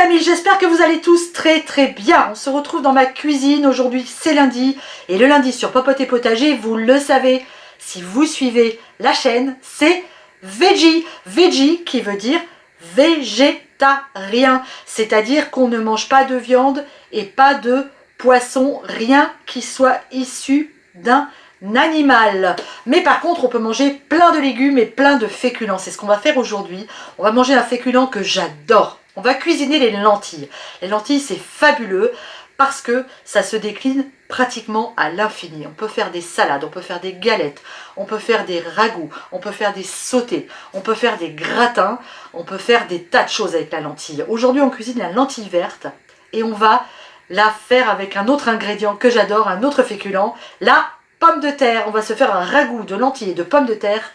amis, j'espère que vous allez tous très bien. On se retrouve dans ma cuisine, aujourd'hui c'est lundi. Et le lundi sur Popote et Potager, vous le savez, si vous suivez la chaîne, c'est Veggie. Veggie qui veut dire végétarien. C'est-à-dire qu'on ne mange pas de viande et pas de poisson, rien qui soit issu d'un animal. Mais par contre, on peut manger plein de légumes et plein de féculents. C'est ce qu'on va faire aujourd'hui. On va manger un féculent que j'adore. On va cuisiner les lentilles. Les lentilles, c'est fabuleux parce que ça se décline pratiquement à l'infini. On peut faire des salades, on peut faire des galettes, on peut faire des ragoûts, on peut faire des sautés, on peut faire des gratins, on peut faire des tas de choses avec la lentille. Aujourd'hui, on cuisine la lentille verte et on va la faire avec un autre ingrédient que j'adore, un autre féculent, la pomme de terre. On va se faire un ragoût de lentilles et de pommes de terre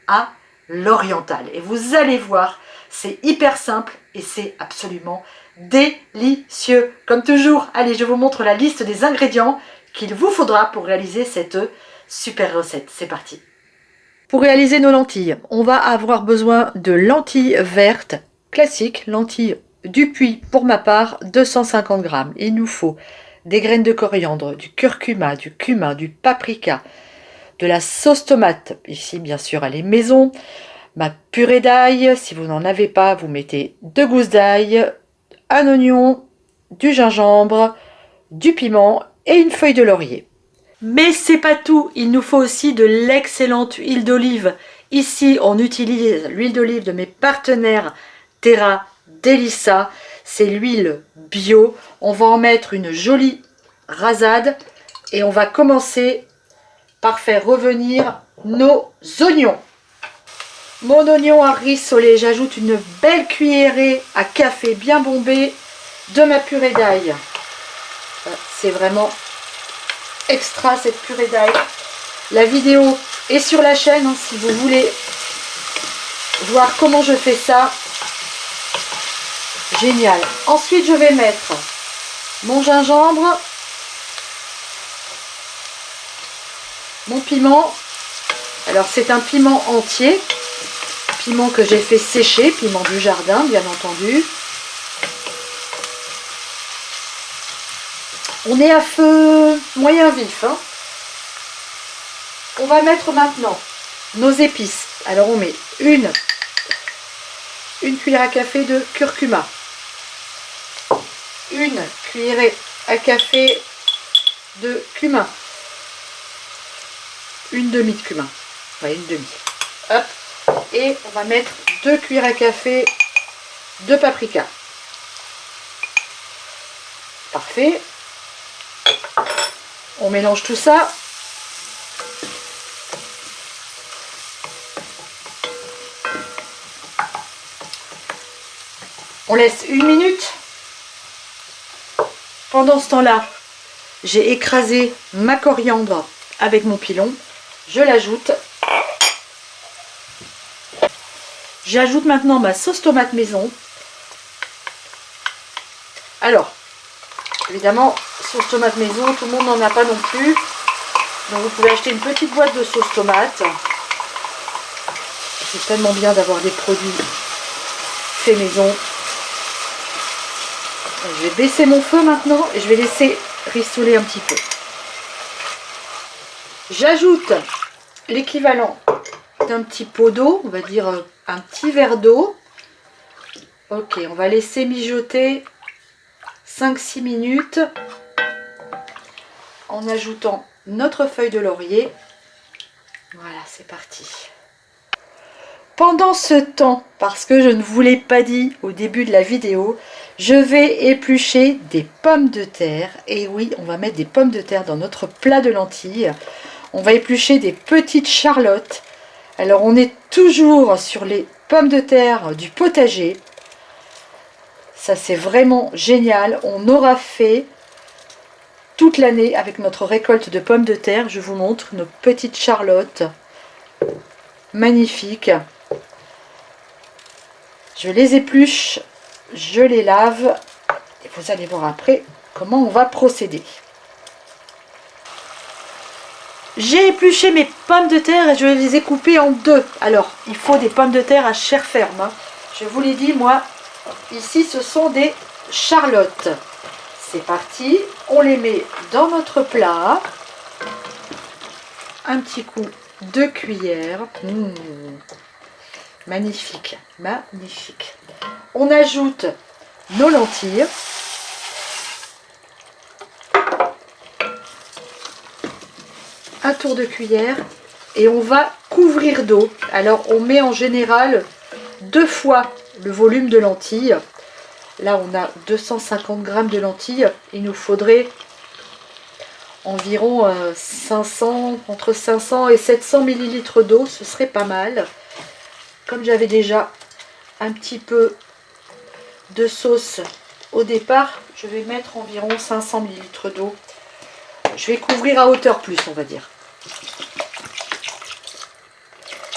à l'oriental. Et vous allez voir, c'est hyper simple et c'est absolument délicieux. Comme toujours, allez, je vous montre la liste des ingrédients qu'il vous faudra pour réaliser cette super recette. C'est parti. Pour réaliser nos lentilles, on va avoir besoin de lentilles vertes classiques, lentilles Dupuis pour ma part, 250 g. Il nous faut des graines de coriandre, du curcuma, du cumin, du paprika, de la sauce tomate, ici bien sûr elle est maison, ma purée d'ail, si vous n'en avez pas, vous mettez 2 gousses d'ail, un oignon, du gingembre, du piment et une feuille de laurier. Mais c'est pas tout, il nous faut aussi de l'excellente huile d'olive. Ici, on utilise l'huile d'olive de mes partenaires Terra Delissa, c'est l'huile bio. On va en mettre une jolie rasade et on va commencer par faire revenir nos oignons. Mon oignon a rissolé, j'ajoute une belle cuillerée à café bien bombée de ma purée d'ail. C'est vraiment extra cette purée d'ail. La vidéo est sur la chaîne hein, si vous voulez voir comment je fais ça. Génial. Ensuite, je vais mettre mon gingembre, mon piment. Alors, c'est un piment entier. Piment que j'ai fait sécher, piment du jardin bien entendu. On est à feu moyen vif. Hein. On va mettre maintenant nos épices. Alors on met une cuillère à café de curcuma, une cuillerée à café de cumin, une demi de cumin, ouais, une demi. Hop. Et on va mettre 2 cuillères à café de paprika. Parfait. On mélange tout ça. On laisse 1 minute. Pendant ce temps-là, j'ai écrasé ma coriandre avec mon pilon. Je l'ajoute. J'ajoute maintenant ma sauce tomate maison. Alors, évidemment, sauce tomate maison, tout le monde n'en a pas non plus. Donc vous pouvez acheter une petite boîte de sauce tomate. C'est tellement bien d'avoir des produits faits maison. Je vais baisser mon feu maintenant et je vais laisser rissoler un petit peu. J'ajoute l'équivalent d'un petit pot d'eau, on va dire un petit verre d'eau. Ok, on va laisser mijoter 5-6 minutes en ajoutant notre feuille de laurier. Voilà, c'est parti. Pendant ce temps, parce que je ne vous l'ai pas dit au début de la vidéo, je vais éplucher des pommes de terre. Et oui, on va mettre des pommes de terre dans notre plat de lentilles. On va éplucher des petites charlottes. Alors, on est toujours sur les pommes de terre du potager. Ça, c'est vraiment génial. On aura fait toute l'année avec notre récolte de pommes de terre. Je vous montre nos petites charlottes. Magnifiques. Je les épluche, je les lave. Et vous allez voir après comment on va procéder. J'ai épluché mes pommes de terre et je les ai coupées en 2. Alors, il faut des pommes de terre à chair ferme. Hein. Je vous l'ai dit, moi, Ici, ce sont des charlottes. C'est parti, on les met dans notre plat. Un petit coup de cuillère. Magnifique, magnifique. On ajoute nos lentilles. Un tour de cuillère et on va couvrir d'eau. Alors on met en général 2 fois le volume de lentilles. Là on a 250 g de lentilles. Il nous faudrait environ entre 500 et 700 ml d'eau. Ce serait pas mal. Comme j'avais déjà un petit peu de sauce au départ, je vais mettre environ 500 ml d'eau. Je vais couvrir à hauteur plus, on va dire.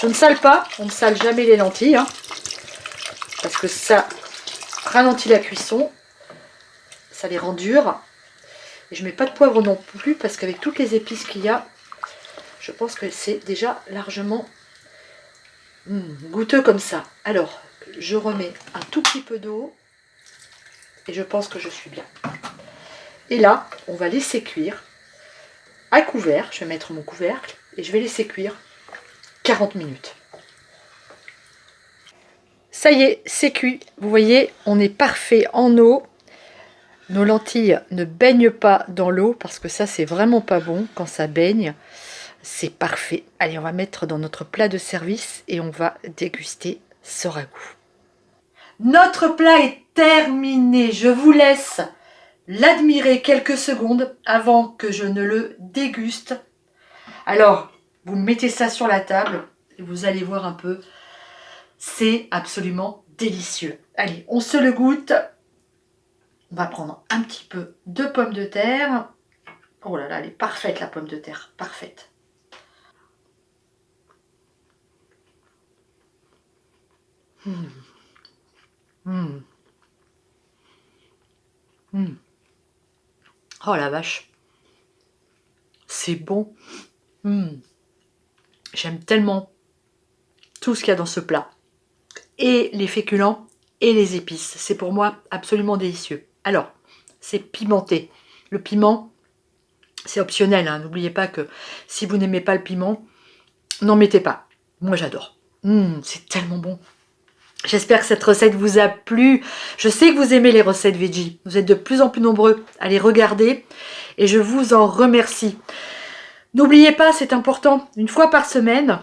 Je ne sale pas, on ne sale jamais les lentilles, hein, parce que ça ralentit la cuisson, ça les rend dures. Et je ne mets pas de poivre non plus, parce qu'avec toutes les épices qu'il y a, je pense que c'est déjà largement goûteux comme ça. Alors, je remets un tout petit peu d'eau, et je pense que je suis bien. Et là, on va laisser cuire à couvert. Je vais mettre mon couvercle et je vais laisser cuire 40 minutes. Ça y est, c'est cuit. Vous voyez, on est parfait en eau. Nos lentilles ne baignent pas dans l'eau parce que ça, c'est vraiment pas bon quand ça baigne. C'est parfait. Allez, on va mettre dans notre plat de service et on va déguster ce ragoût. Notre plat est terminé. Je vous laisse l'admirer quelques secondes avant que je ne le déguste. Alors, vous mettez ça sur la table et vous allez voir un peu. C'est absolument délicieux. Allez, on se le goûte. On va prendre un petit peu de pommes de terre. Oh là là, elle est parfaite la pomme de terre. Parfaite. Oh la vache. C'est bon. J'aime tellement tout ce qu'il y a dans ce plat. Et les féculents et les épices. C'est pour moi absolument délicieux. Alors, c'est pimenté. Le piment, c'est optionnel. Hein. N'oubliez pas que si vous n'aimez pas le piment, n'en mettez pas. Moi, j'adore. C'est tellement bon. J'espère que cette recette vous a plu. Je sais que vous aimez les recettes veggie. Vous êtes de plus en plus nombreux à les regarder. Et je vous en remercie. N'oubliez pas, c'est important, une fois par semaine,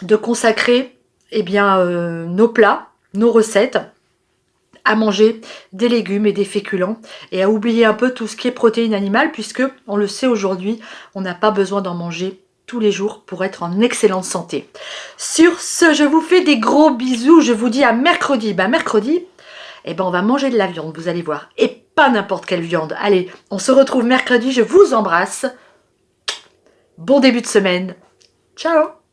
de consacrer nos plats, nos recettes, à manger des légumes et des féculents et à oublier un peu tout ce qui est protéines animales puisque, on le sait aujourd'hui, on n'a pas besoin d'en manger tous les jours pour être en excellente santé. Sur ce, je vous fais des gros bisous. Je vous dis à mercredi. Mercredi, on va manger de la viande, vous allez voir. Et pas n'importe quelle viande. Allez, on se retrouve mercredi. Je vous embrasse. Bon début de semaine. Ciao!